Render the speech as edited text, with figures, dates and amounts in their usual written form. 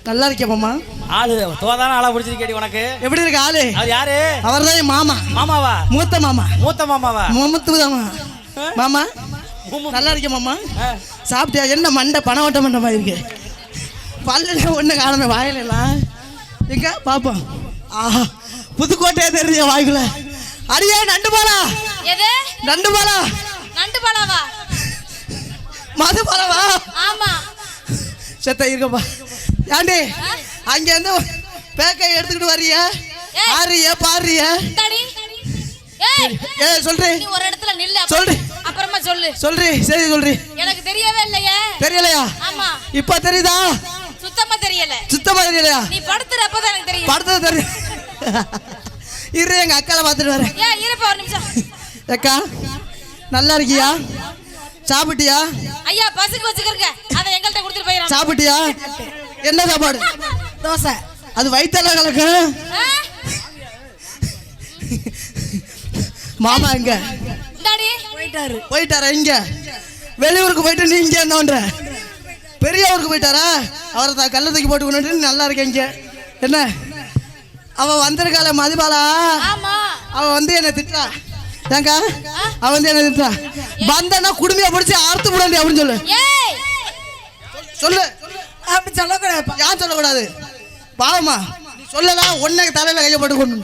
நல்லா இருக்கே மாமா. ஆளு தோதான ஆளா பிடிச்சிருக்கேடி உனக்கு. எப்படி இருக்கு ஆளு? அவர் யாரு? அவர்தான் மாமா. மாமாவா? மூத்த மாமா. மூத்த மாமாவா? மாமா. மாமா நல்லா இருக்கே மாமா. சாப்பிட்டியா? என்ன மண்டை பணவட்ட மண்டமா இருக்கு. பல்ல ஒண்ணு காணமே வாயில எல்லாம். எங்க பாப்போம். ஆஹா புதுக்கோட்டையே தெரிஞ்ச வாய்க்குள்ள. அடியே நண்டு பாலா. எது? நண்டு பாலா. நண்டு பாலாவா? மது பாலாவா? ஆமா. செத்த இருக்கப்பா. ஏண்டி அங்க இருந்து பேக்கை எடுத்துக்கிட்டு வர்றிய? ஆறிய பாறிய? ஏய் சொல்றேன். நீ ஒரு இடத்துல நில்லு. சொல்றே. அப்புறமா சொல்லு. சொல்றே. சரி சொல்றே. எனக்கு தெரியவே இல்லையே. தெரியலையா? ஆமா. இப்ப தெரியுதா? சுத்தமா தெரியல. சுத்தமா தெரியலையா? நீ படுத்துறப்ப தான் எனக்கு தெரியும். படுத்துறது தெரியும். இரு எங்க அக்கால பாத்துட்டு வரேன். ஏய் இருப்பா ஒரு நிமிஷம். அக்கா நல்லா இருக்கியா? சாப்பிட்டியா? ஐயா பசுக்கு வச்சுக்கறங்க. அத எங்கள்ட்ட கொடுத்துட்டு போயிரலாம். சாப்பிட்டியா? என்ன சாப்பாடு? தோசை. அது வயித்தல கலக்கு. மாமா எங்க? டாடி போயிட்டாரா? இங்க வெளியூருக்கு போயிட்டு நீ இங்க என்ன பண்ற? பெரிய ஊருக்கு போயிட்டாரா? அவரை கல்ல தூக்கி போட்டு கொண்டு நல்லா இருக்கேன் இங்க. என்ன அவ வந்திருக்காள மதுபாலா? ஆமா. அவ வந்து என்ன திட்டா. ஏங்கா அவ வந்து என்ன திட்டா? வந்தனா குடுமையா பிடிச்சி அறுத்து போடாண்டி அப்படின்னு சொல்லு. ஏய் சொல்லு. அப்படி சொல்லக்கூடாது. யார் சொல்லக்கூடாது? பாவமா சொல்லலாம். ஒன்னை தலையில கைய போட்டு கொண்டு